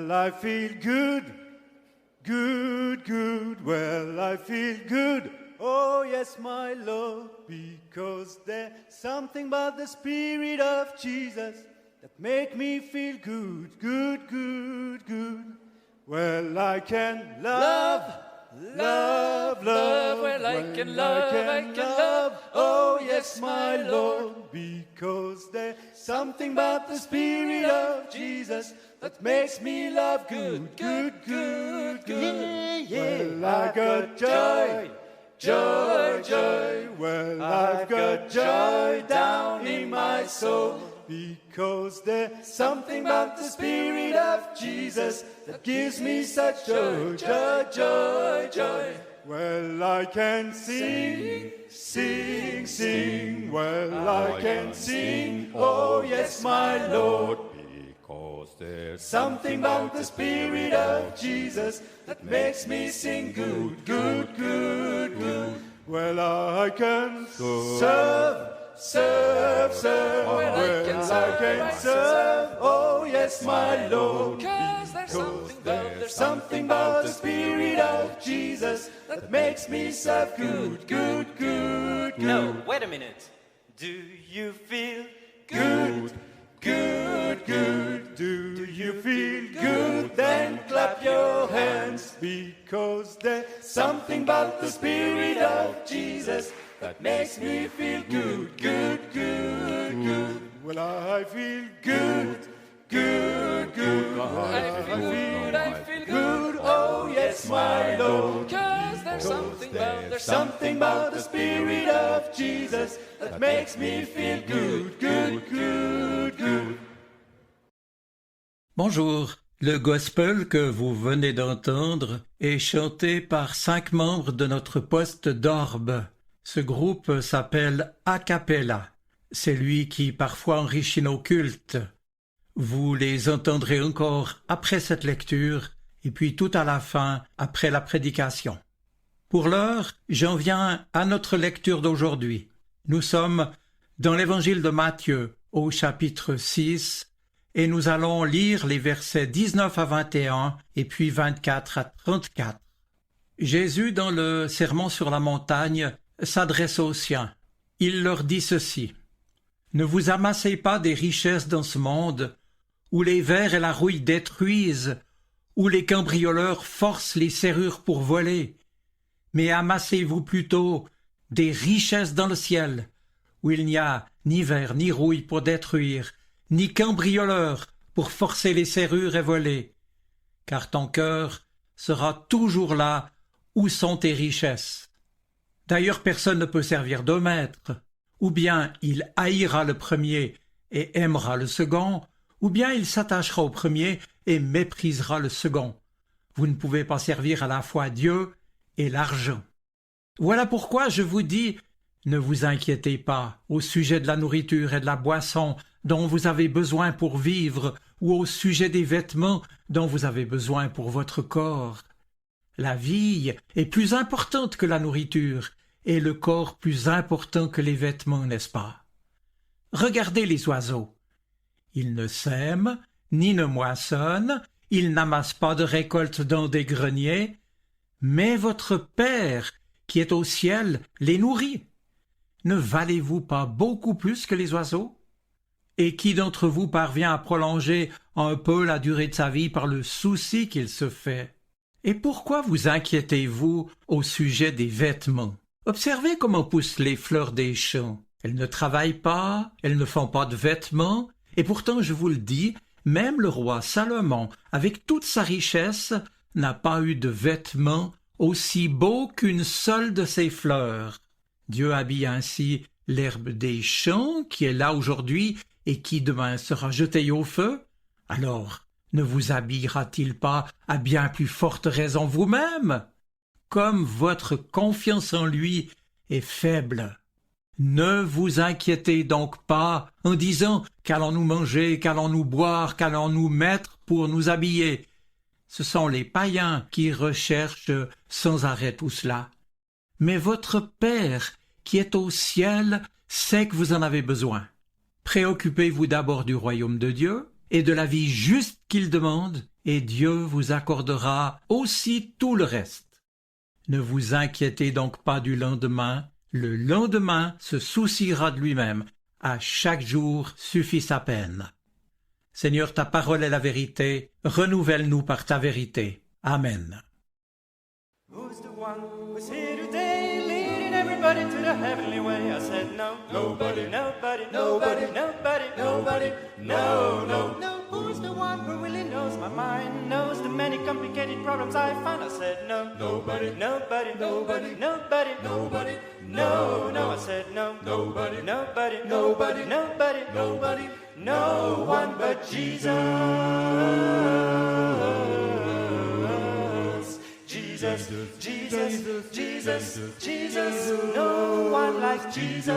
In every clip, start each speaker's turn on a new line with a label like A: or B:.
A: Well, I feel good, good, good. Well, I feel good. Oh, yes, my Lord, because there's something about the Spirit of Jesus that make me feel good, good, good, good. Well, I can love, love, love.
B: Well, I can love.
A: Oh, yes, my Lord, because there's something about the Spirit of Jesus that makes me love good, good, good, good. Well, I got joy, joy, joy. Well, I've got joy down in my soul, because there's something about the Spirit of Jesus that gives me such joy, joy, joy, joy. Well, I can sing, sing, sing. Well, I can sing, oh yes, my Lord, because there's something about the Spirit of Jesus that makes me sing good, good, good, good. Well, I can serve, serve, serve. Well, I can serve, oh yes, my Lord,
B: Cause
A: there's something about the Spirit of Jesus that makes me serve good, good, good, good.
C: No, wait a minute. Do you feel
A: Good, good, good. Do you feel good? Then clap your hands, because there's something about the Spirit of Jesus that makes me feel good, good, good, good. Well, I feel good, good, good.
B: I feel good, I feel
A: Good, oh yes, my Lord.
B: Cause there's
A: Something about the Spirit of Jesus that makes me feel good, good, good, good.
D: Bonjour, le gospel que vous venez d'entendre est chanté par 5 membres de notre poste d'orbe. Ce groupe s'appelle A Cappella. C'est lui qui parfois enrichit nos cultes. Vous les entendrez encore après cette lecture et puis tout à la fin après la prédication. Pour l'heure, j'en viens à notre lecture d'aujourd'hui. Nous sommes dans l'évangile de Matthieu au chapitre 6 et nous allons lire les versets 19 à 21 et puis 24 à 34. Jésus, dans le Sermon sur la montagne, s'adresse aux siens. Il leur dit ceci: « Ne vous amassez pas des richesses dans ce monde, où les vers et la rouille détruisent, où les cambrioleurs forcent les serrures pour voler, mais amassez-vous plutôt des richesses dans le ciel, où il n'y a ni vers ni rouille pour détruire, ni cambrioleurs pour forcer les serrures et voler, car ton cœur sera toujours là où sont tes richesses. D'ailleurs, personne ne peut servir deux maîtres, ou bien il haïra le premier et aimera le second, ou bien il s'attachera au premier et méprisera le second. Vous ne pouvez pas servir à la fois Dieu et l'argent. Voilà pourquoi je vous dis, ne vous inquiétez pas au sujet de la nourriture et de la boisson dont vous avez besoin pour vivre, ou au sujet des vêtements dont vous avez besoin pour votre corps. La vie est plus importante que la nourriture, et le corps plus important que les vêtements, n'est-ce pas? Regardez les oiseaux. Ils ne sèment, ni ne moissonnent, ils n'amassent pas de récolte dans des greniers, mais votre Père, qui est au ciel, les nourrit. Ne valez-vous pas beaucoup plus que les oiseaux? Et qui d'entre vous parvient à prolonger un peu la durée de sa vie par le souci qu'il se fait? Et pourquoi vous inquiétez-vous au sujet des vêtements? Observez comment poussent les fleurs des champs. Elles ne travaillent pas, elles ne font pas de vêtements, et pourtant, je vous le dis, même le roi Salomon, avec toute sa richesse, n'a pas eu de vêtements aussi beaux qu'une seule de ses fleurs. Dieu habille ainsi l'herbe des champs, qui est là aujourd'hui et qui demain sera jetée au feu. Alors, ne vous habillera-t-il pas à bien plus forte raison vous-même? Comme votre confiance en lui est faible. Ne vous inquiétez donc pas en disant « Qu'allons-nous manger, qu'allons-nous boire, qu'allons-nous mettre pour nous habiller ?» Ce sont les païens qui recherchent sans arrêt tout cela. Mais votre Père, qui est au ciel, sait que vous en avez besoin. Préoccupez-vous d'abord du royaume de Dieu, et de la vie juste qu'il demande, et Dieu vous accordera aussi tout le reste. Ne vous inquiétez donc pas du lendemain, le lendemain se souciera de lui-même. À chaque jour suffit sa peine. Seigneur, ta parole est la vérité, renouvelle-nous par ta vérité. Amen.
C: Who's the one who's here today, leading everybody to the heavenly way? I said no.
A: Nobody.
C: Nobody.
A: Nobody.
C: Nobody.
A: Nobody.
C: No, no, no. Who's the one who really knows my mind, knows the many complicated problems I find? I said no.
A: Nobody.
C: Nobody.
A: Nobody.
C: Nobody.
A: Nobody.
C: No, no. I said no.
A: Nobody.
C: Nobody.
A: Nobody.
C: Nobody.
A: Nobody.
C: No one but Jesus. Jesus, Jesus, Jesus, Jesus, no one like Jesus.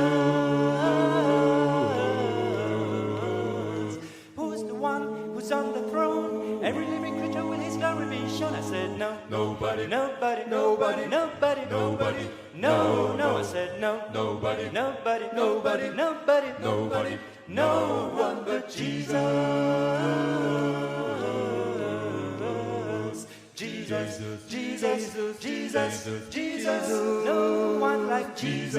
C: Who's the one who's on the throne? Every living creature will his glory be shown. I said no.
A: Nobody.
C: Nobody.
A: Nobody.
C: Nobody.
A: Nobody.
C: No, no, I said no.
A: Nobody.
C: Nobody.
A: Nobody.
C: Nobody.
A: Nobody.
C: No one but Jesus. Jesus, Jesus, Jesus, Jesus, no one like Jesus.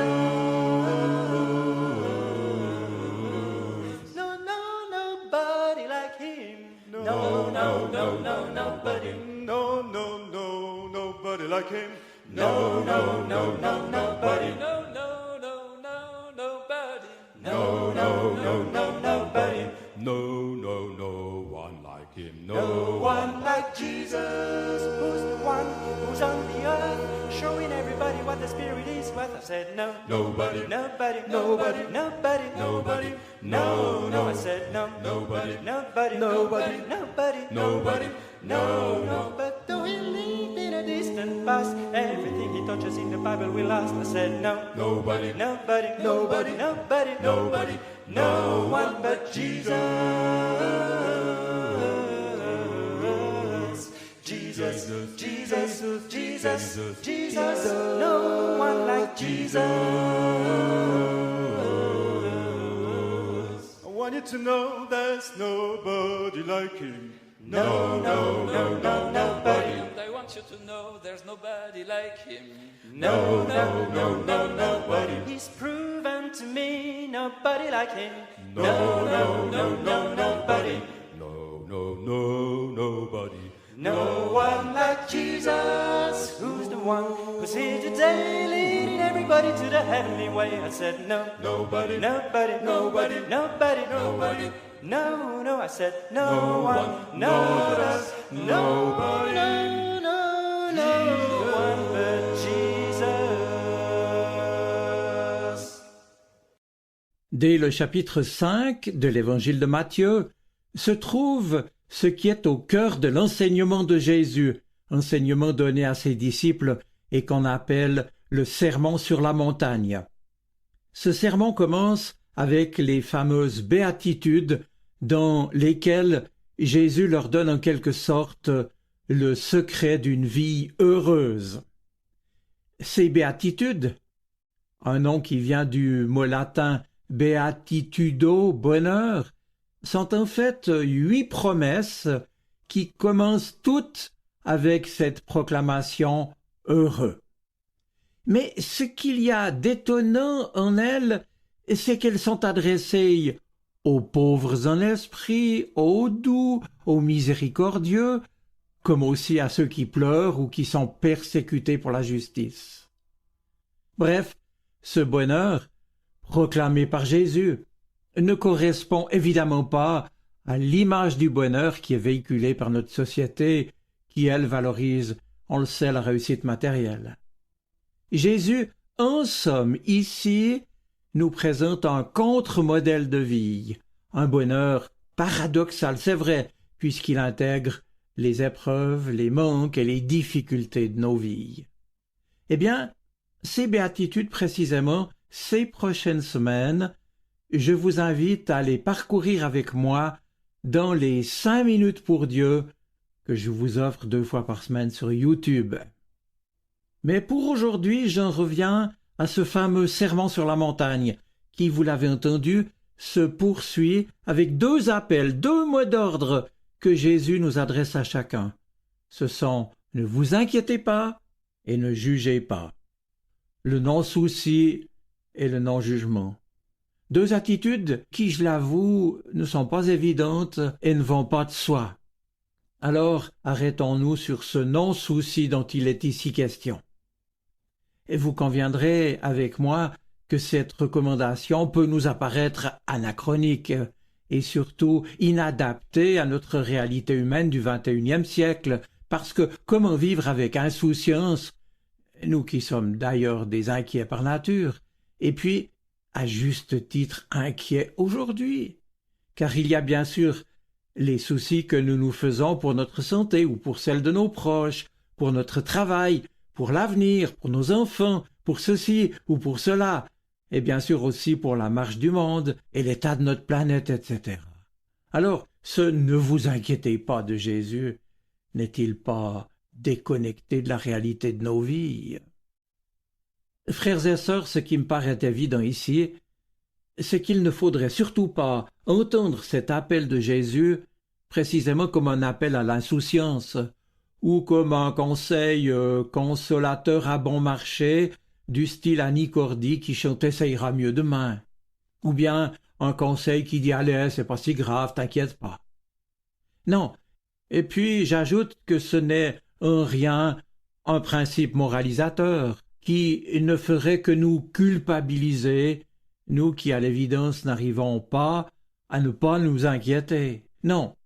C: No, no, nobody like him. No, no, no, no, nobody.
A: No, no, no, nobody like him.
C: No, no, no, no, nobody.
B: No, no, no, no, nobody.
C: No, no, no, no, nobody.
A: No, no, no one like him.
C: No one like Jesus. Who's the one who's on the earth, showing everybody what the Spirit is worth? I said no.
A: Nobody.
C: Nobody.
A: Nobody.
C: Nobody.
A: Nobody.
C: No, no, I said no.
A: Nobody.
C: Nobody.
A: Nobody.
C: Nobody.
A: Nobody.
C: No, no, but though he lived in a distant past, everything he touches in the Bible will last. I said no.
A: Nobody.
C: Nobody.
A: Nobody.
C: Nobody.
A: Nobody.
C: No one but Jesus. Jesus, Jesus, Jesus, Jesus, no one like Jesus.
A: I want you to know there's nobody like him.
C: No, no, no, no, nobody.
B: And I want you to know there's nobody like him.
C: No, no, no, no, nobody. He's proven to me nobody like him. No, no, no, no, nobody.
A: No, no, no, nobody.
C: No one like Jesus. Who's the one who's here today, leading everybody to the heavenly way? I said no.
A: Nobody.
C: Nobody.
A: Nobody.
C: Nobody.
A: Nobody.
C: No, no, I said no,
A: No
C: one.
A: one.
C: No, us.
A: Nobody.
C: No, no, no one but Jesus.
D: Dès le chapitre 5 de l'évangile de Matthieu se trouve ce qui est au cœur de l'enseignement de Jésus, enseignement donné à ses disciples et qu'on appelle le sermon sur la montagne. Ce sermon commence avec les fameuses béatitudes dans lesquelles Jésus leur donne en quelque sorte le secret d'une vie heureuse. Ces béatitudes, un nom qui vient du mot latin beatitudo, bonheur, sont en fait 8 promesses qui commencent toutes avec cette proclamation « heureux ». Mais ce qu'il y a d'étonnant en elles, c'est qu'elles sont adressées aux pauvres en esprit, aux doux, aux miséricordieux, comme aussi à ceux qui pleurent ou qui sont persécutés pour la justice. Bref, ce bonheur, proclamé par Jésus, ne correspond évidemment pas à l'image du bonheur qui est véhiculée par notre société, qui, elle, valorise, on le sait, la réussite matérielle. Jésus, en somme, ici, nous présente un contre-modèle de vie, un bonheur paradoxal, c'est vrai, puisqu'il intègre les épreuves, les manques et les difficultés de nos vies. Eh bien, ces béatitudes précisément, ces prochaines semaines, je vous invite à les parcourir avec moi dans les 5 minutes pour Dieu que je vous offre 2 fois par semaine sur YouTube. Mais pour aujourd'hui, j'en reviens à ce fameux sermon sur la montagne qui, vous l'avez entendu, se poursuit avec 2 appels, 2 mots d'ordre que Jésus nous adresse à chacun. Ce sont « Ne vous inquiétez pas » et « Ne jugez pas ». Le non-souci et le non-jugement. 2 attitudes qui, je l'avoue, ne sont pas évidentes et ne vont pas de soi. Alors, arrêtons-nous sur ce non-souci dont il est ici question. Et vous conviendrez avec moi que cette recommandation peut nous apparaître anachronique et surtout inadaptée à notre réalité humaine du XXIe siècle, parce que comment vivre avec insouciance, nous qui sommes d'ailleurs des inquiets par nature, et puis, à juste titre, inquiets aujourd'hui, car il y a bien sûr les soucis que nous nous faisons pour notre santé ou pour celle de nos proches, pour notre travail, pour l'avenir, pour nos enfants, pour ceci ou pour cela, et bien sûr aussi pour la marche du monde et l'état de notre planète, etc. Alors, ce « ne vous inquiétez pas » de Jésus n'est-il pas déconnecté de la réalité de nos vies? Frères et sœurs, ce qui me paraît évident ici, c'est qu'il ne faudrait surtout pas entendre cet appel de Jésus précisément comme un appel à l'insouciance ou comme un conseil consolateur à bon marché du style Annie Cordy qui chantait « Ça ira mieux demain » ou bien un conseil qui dit « Allez, c'est pas si grave, t'inquiète pas ». Non, et puis j'ajoute que ce n'est en rien un principe moralisateur qui ne ferait que nous culpabiliser, nous qui à l'évidence n'arrivons pas à ne pas nous inquiéter. Non,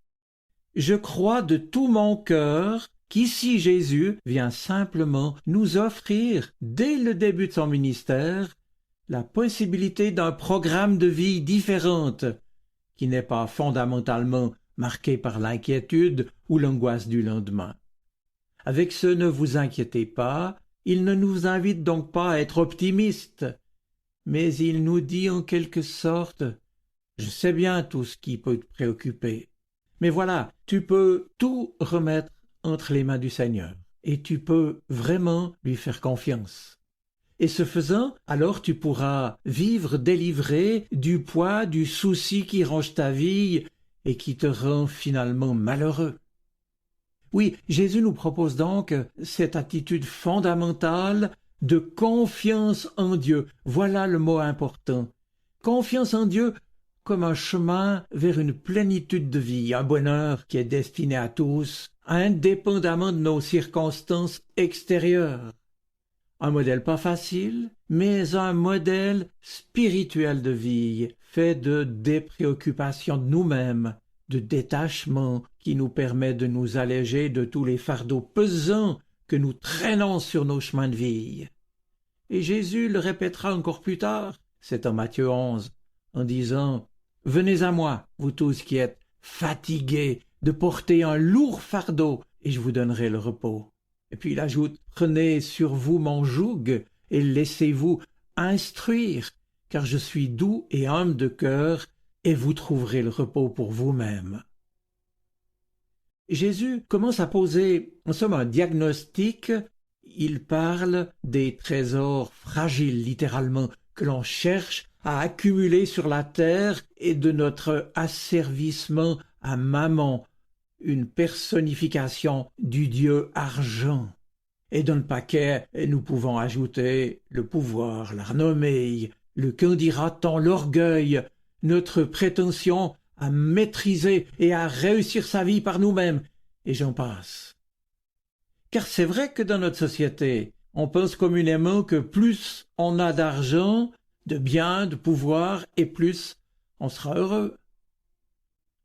D: je crois de tout mon cœur qu'ici Jésus vient simplement nous offrir, dès le début de son ministère, la possibilité d'un programme de vie différente, qui n'est pas fondamentalement marqué par l'inquiétude ou l'angoisse du lendemain. Avec ce « ne vous inquiétez pas », il ne nous invite donc pas à être optimistes, mais il nous dit en quelque sorte « Je sais bien tout ce qui peut te préoccuper, mais voilà, tu peux tout remettre entre les mains du Seigneur, et tu peux vraiment lui faire confiance. Et ce faisant, alors tu pourras vivre délivré du poids, du souci qui ronge ta vie et qui te rend finalement malheureux. » Oui, Jésus nous propose donc cette attitude fondamentale de confiance en Dieu. Voilà le mot important. Confiance en Dieu comme un chemin vers une plénitude de vie, un bonheur qui est destiné à tous, indépendamment de nos circonstances extérieures. Un modèle pas facile, mais un modèle spirituel de vie, fait de dépréoccupation de nous-mêmes, de détachement qui nous permet de nous alléger de tous les fardeaux pesants que nous traînons sur nos chemins de vie. Et Jésus le répétera encore plus tard, c'est en Matthieu 11, en disant « Venez à moi, vous tous qui êtes fatigués de porter un lourd fardeau, et je vous donnerai le repos. » Et puis il ajoute « Prenez sur vous mon joug et laissez-vous instruire, car je suis doux et humble de cœur, et vous trouverez le repos pour vous-même. » Jésus commence à poser, en somme, un diagnostic. Il parle des trésors fragiles, littéralement, que l'on cherche à accumuler sur la terre et de notre asservissement à Mammon, une personnification du dieu argent. Et dans le paquet, nous pouvons ajouter le pouvoir, la renommée, le qu'en dira-t-on, l'orgueil, notre prétention à maîtriser et à réussir sa vie par nous-mêmes, et j'en passe. Car c'est vrai que dans notre société, on pense communément que plus on a d'argent, de biens, de pouvoir, et plus on sera heureux.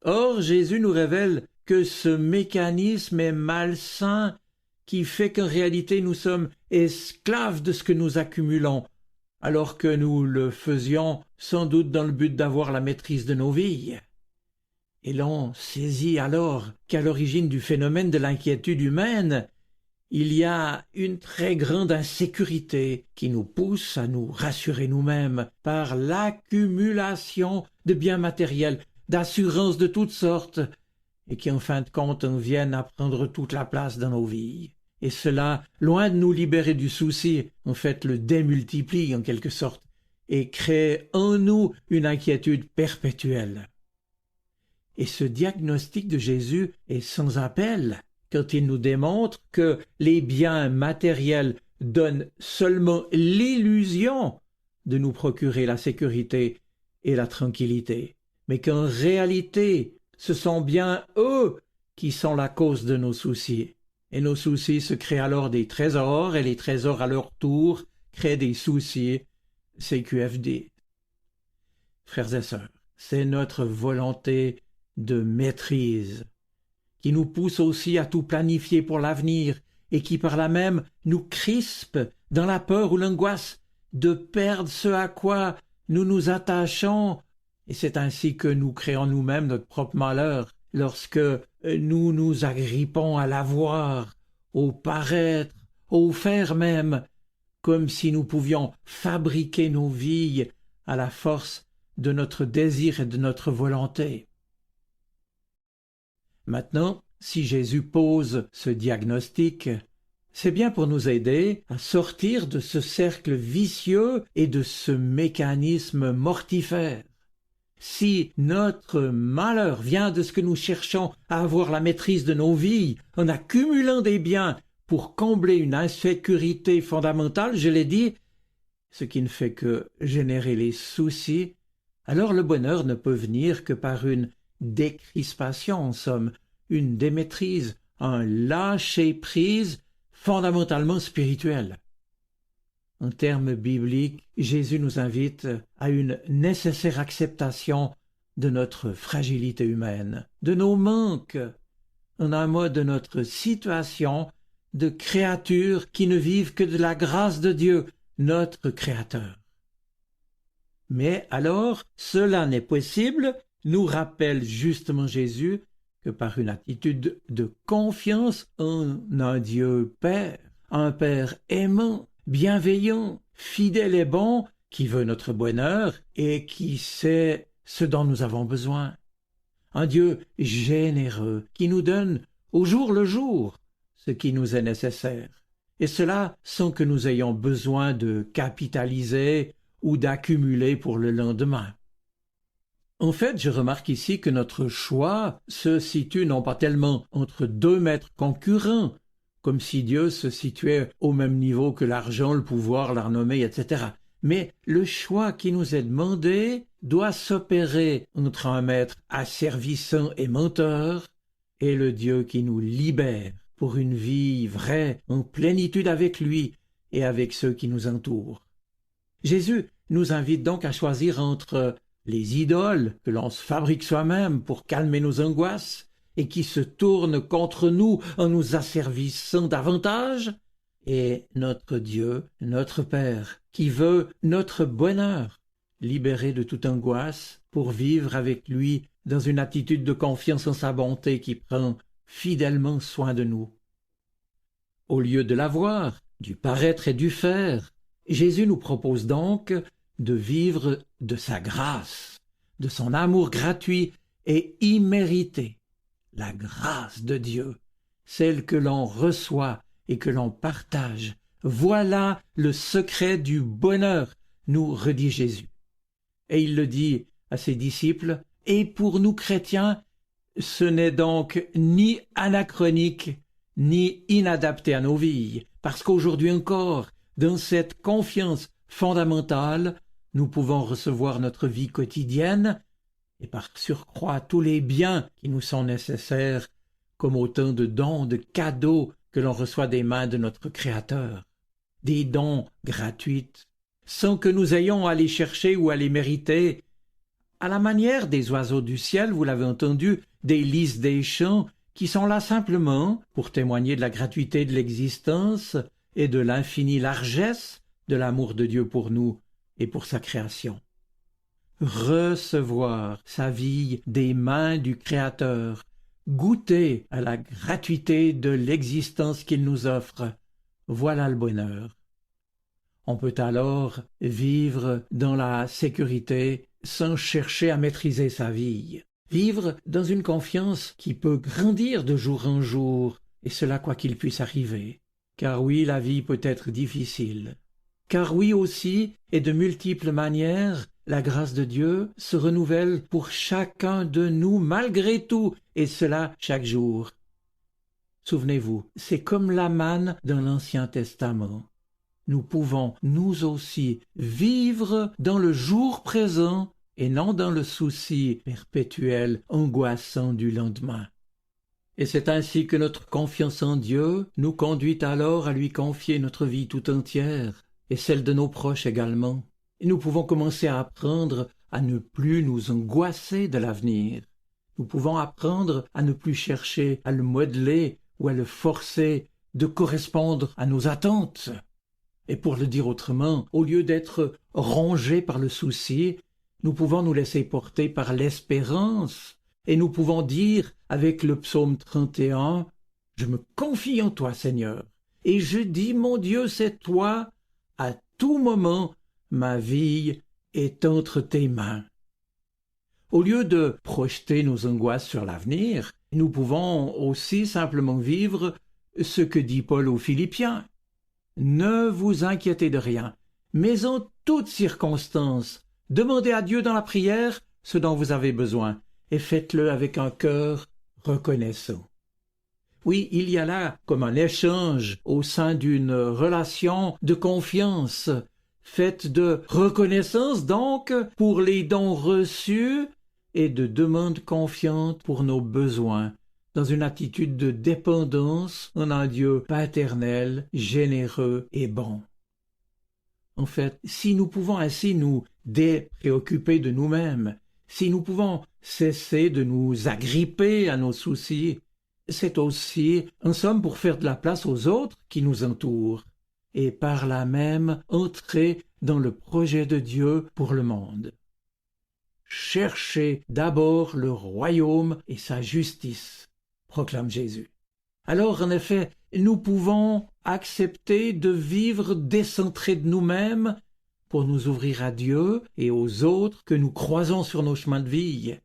D: Or, Jésus nous révèle que ce mécanisme est malsain, qui fait qu'en réalité nous sommes esclaves de ce que nous accumulons, alors que nous le faisions sans doute dans le but d'avoir la maîtrise de nos vies. Et l'on saisit alors qu'à l'origine du phénomène de l'inquiétude humaine, il y a une très grande insécurité qui nous pousse à nous rassurer nous-mêmes par l'accumulation de biens matériels, d'assurances de toutes sortes, et qui en fin de compte en viennent à prendre toute la place dans nos vies. Et cela, loin de nous libérer du souci, en fait le démultiplie en quelque sorte, et crée en nous une inquiétude perpétuelle. Et ce diagnostic de Jésus est sans appel quand il nous démontre que les biens matériels donnent seulement l'illusion de nous procurer la sécurité et la tranquillité, mais qu'en réalité, ce sont bien eux qui sont la cause de nos soucis. Et nos soucis se créent alors des trésors, et les trésors à leur tour créent des soucis, CQFD. Frères et sœurs, c'est notre volonté de maîtrise qui nous pousse aussi à tout planifier pour l'avenir et qui par là même nous crispe dans la peur ou l'angoisse de perdre ce à quoi nous nous attachons, et c'est ainsi que nous créons nous-mêmes notre propre malheur lorsque nous nous agrippons à l'avoir, au paraître, au faire même, comme si nous pouvions fabriquer nos vies à la force de notre désir et de notre volonté. Maintenant, si Jésus pose ce diagnostic, c'est bien pour nous aider à sortir de ce cercle vicieux et de ce mécanisme mortifère. Si notre malheur vient de ce que nous cherchons à avoir la maîtrise de nos vies en accumulant des biens pour combler une insécurité fondamentale, je l'ai dit, ce qui ne fait que générer les soucis, alors le bonheur ne peut venir que par une décrispation, en somme, une démaîtrise, un lâcher-prise fondamentalement spirituel. En termes bibliques, Jésus nous invite à une nécessaire acceptation de notre fragilité humaine, de nos manques, en un mot de notre situation de créatures qui ne vivent que de la grâce de Dieu, notre Créateur. Mais alors, cela n'est possible, nous rappelle justement Jésus, que par une attitude de confiance en un Dieu Père, un Père aimant, bienveillant, fidèle et bon, qui veut notre bonheur et qui sait ce dont nous avons besoin. Un Dieu généreux qui nous donne au jour le jour ce qui nous est nécessaire, et cela sans que nous ayons besoin de capitaliser ou d'accumuler pour le lendemain. En fait, je remarque ici que notre choix se situe non pas tellement entre deux maîtres concurrents, comme si Dieu se situait au même niveau que l'argent, le pouvoir, la renommée, etc. Mais le choix qui nous est demandé doit s'opérer entre un maître asservissant et menteur et le Dieu qui nous libère pour une vie vraie, en plénitude avec lui et avec ceux qui nous entourent. Jésus nous invite donc à choisir entre les idoles que l'on se fabrique soi-même pour calmer nos angoisses et qui se tournent contre nous en nous asservissant davantage, et notre Dieu, notre Père, qui veut notre bonheur, libéré de toute angoisse pour vivre avec lui dans une attitude de confiance en sa bonté qui prend fidèlement soin de nous. Au lieu de l'avoir, du paraître et du faire, Jésus nous propose donc de vivre de sa grâce, de son amour gratuit et immérité, la grâce de Dieu, celle que l'on reçoit et que l'on partage. Voilà le secret du bonheur, nous redit Jésus. Et il le dit à ses disciples, et pour nous chrétiens, ce n'est donc ni anachronique, ni inadapté à nos vies, parce qu'aujourd'hui encore, dans cette confiance fondamentale, nous pouvons recevoir notre vie quotidienne et par surcroît tous les biens qui nous sont nécessaires comme autant de dons, de cadeaux que l'on reçoit des mains de notre Créateur, des dons gratuits, sans que nous ayons à les chercher ou à les mériter, à la manière des oiseaux du ciel, vous l'avez entendu, des lys des champs, qui sont là simplement pour témoigner de la gratuité de l'existence et de l'infinie largesse de l'amour de Dieu pour nous et pour sa création. Recevoir sa vie des mains du Créateur, goûter à la gratuité de l'existence qu'il nous offre, voilà le bonheur. On peut alors vivre dans la sécurité sans chercher à maîtriser sa vie. Vivre dans une confiance qui peut grandir de jour en jour, et cela quoi qu'il puisse arriver. Car oui, la vie peut être difficile. car oui aussi, et de multiples manières, la grâce de Dieu se renouvelle pour chacun de nous malgré tout, et cela chaque jour. Souvenez-vous, c'est comme la manne dans l'Ancien Testament. Nous pouvons, nous aussi, vivre dans le jour présent et non dans le souci perpétuel, angoissant du lendemain. Et c'est ainsi que notre confiance en Dieu nous conduit alors à lui confier notre vie tout entière, et celle de nos proches également. Et nous pouvons commencer à apprendre à ne plus nous angoisser de l'avenir. Nous pouvons apprendre à ne plus chercher à le modeler ou à le forcer de correspondre à nos attentes. Et pour le dire autrement, au lieu d'être rongés par le souci, nous pouvons nous laisser porter par l'espérance, et nous pouvons dire avec le psaume 31, « Je me confie en toi, Seigneur, et je dis, mon Dieu, c'est toi, à tout moment, ma vie est entre tes mains. » Au lieu de projeter nos angoisses sur l'avenir, nous pouvons aussi simplement vivre ce que dit Paul aux Philippiens. « Ne vous inquiétez de rien, mais en toutes circonstances, demandez à Dieu dans la prière ce dont vous avez besoin, et faites-le avec un cœur reconnaissant. » Oui, il y a là comme un échange au sein d'une relation de confiance, faite de reconnaissance donc pour les dons reçus et de demande confiante pour nos besoins, dans une attitude de dépendance en un Dieu paternel, généreux et bon. En fait, si nous pouvons ainsi nous dépréoccuper de nous-mêmes, si nous pouvons cesser de nous agripper à nos soucis, c'est aussi, en somme, pour faire de la place aux autres qui nous entourent, et par là même entrer dans le projet de Dieu pour le monde. Cherchez d'abord le royaume et sa justice, proclame Jésus. Alors, en effet, nous pouvons accepter de vivre décentrés de nous-mêmes pour nous ouvrir à Dieu et aux autres que nous croisons sur nos chemins de vie.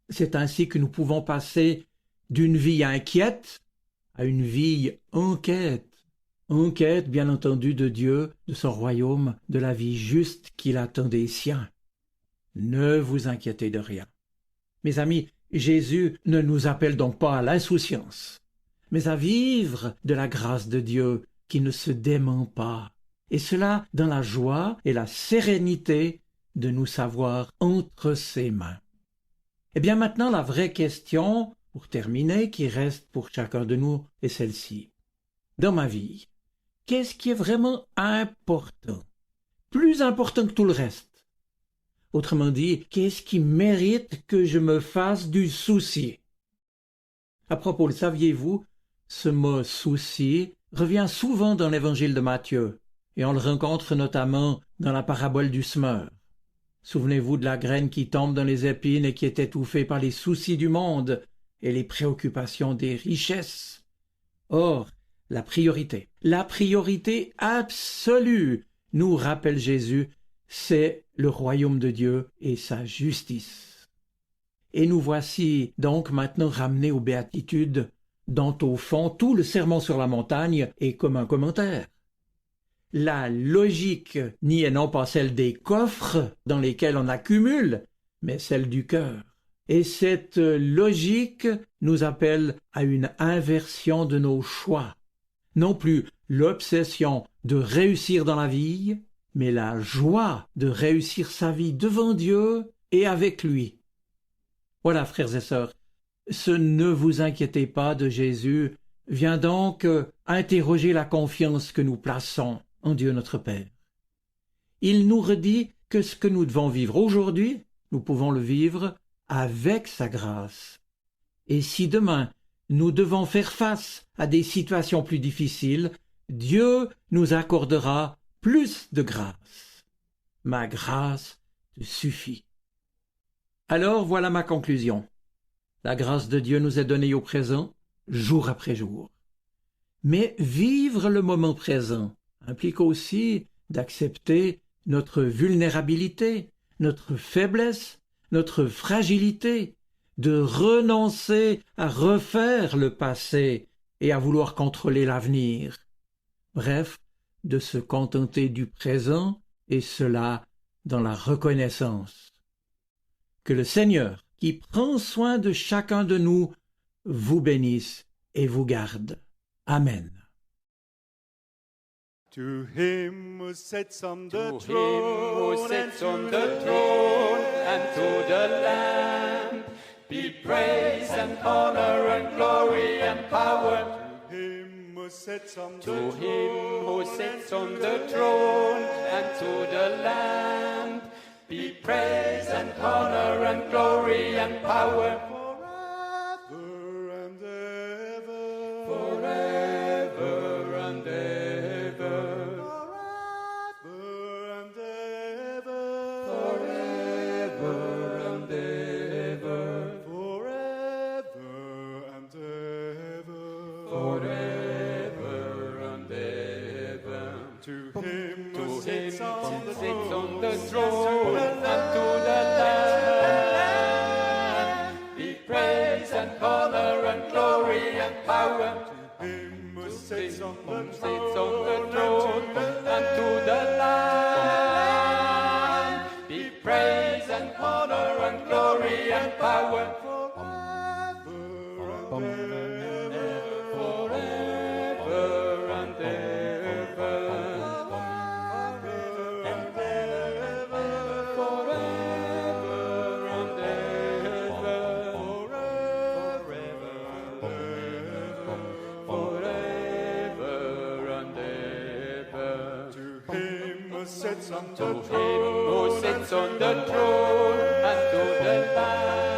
D: C'est ainsi que nous pouvons passer d'une vie inquiète à une vie en quête, bien entendu, de Dieu, de son royaume, de la vie juste qu'il attend des siens. Ne vous inquiétez de rien. Mes amis, Jésus ne nous appelle donc pas à l'insouciance, mais à vivre de la grâce de Dieu qui ne se dément pas, et cela dans la joie et la sérénité de nous savoir entre ses mains. Eh bien maintenant, la vraie question, pour terminer, qui reste pour chacun de nous, est celle-ci. Dans ma vie, qu'est-ce qui est vraiment important? Plus important que tout le reste. Autrement dit, qu'est-ce qui mérite que je me fasse du souci? À propos, le saviez-vous, ce mot « souci » revient souvent dans l'évangile de Matthieu, et on le rencontre notamment dans la parabole du semeur. Souvenez-vous de la graine qui tombe dans les épines et qui est étouffée par les soucis du monde et les préoccupations des richesses. Or, la priorité absolue, nous rappelle Jésus, c'est le royaume de Dieu et sa justice. Et nous voici donc maintenant ramenés aux béatitudes, dont au fond tout le sermon sur la montagne est comme un commentaire. La logique n'y est non pas celle des coffres dans lesquels on accumule, mais celle du cœur. Et cette logique nous appelle à une inversion de nos choix. Non plus l'obsession de réussir dans la vie, mais la joie de réussir sa vie devant Dieu et avec lui. Voilà, frères et sœurs, ce « ne vous inquiétez pas » de Jésus vient donc interroger la confiance que nous plaçons en Dieu notre Père. Il nous redit que ce que nous devons vivre aujourd'hui, nous pouvons le vivre avec sa grâce. Et si demain nous devons faire face à des situations plus difficiles, Dieu nous accordera plus de grâce. Ma grâce te suffit. Alors voilà ma conclusion. La grâce de Dieu nous est donnée au présent, jour après jour. Mais vivre le moment présent implique aussi d'accepter notre vulnérabilité, notre faiblesse, notre fragilité, de renoncer à refaire le passé et à vouloir contrôler l'avenir. Bref, de se contenter du présent, et cela dans la reconnaissance. Que le Seigneur, qui prend soin de chacun de nous, vous bénisse et vous garde. Amen.
A: To him who sits on the
C: To
A: throne,
C: him who sits
A: and
C: on
A: to
C: the throne and to the Lamb be praise and honor and glory and power.
A: To him who sits on
C: To
A: the
C: him who
A: throne,
C: sits
A: and
C: on
A: to
C: the throne and to the Lamb be praise and honor and glory and power
A: forever and ever,
C: forever and ever,
A: forever and ever,
C: forever and ever,
A: forever and ever.
C: forever and ever.
A: To him
C: To
A: who
C: him
A: sits on
C: who
A: the
C: sits on the
A: throne,
C: throne and to the Lamb be praise and honor and glory and power.
A: to him who
C: To
A: sits
C: him
A: on
C: who
A: the
C: sits on the throne
A: throne,
C: and to the Lamb be praise and honor and glory and power forever and ever. Forever and ever. Forever and ever.
A: To him who sits on
C: To
A: the
C: him
A: throne,
C: who sits on the throne and to the Lamb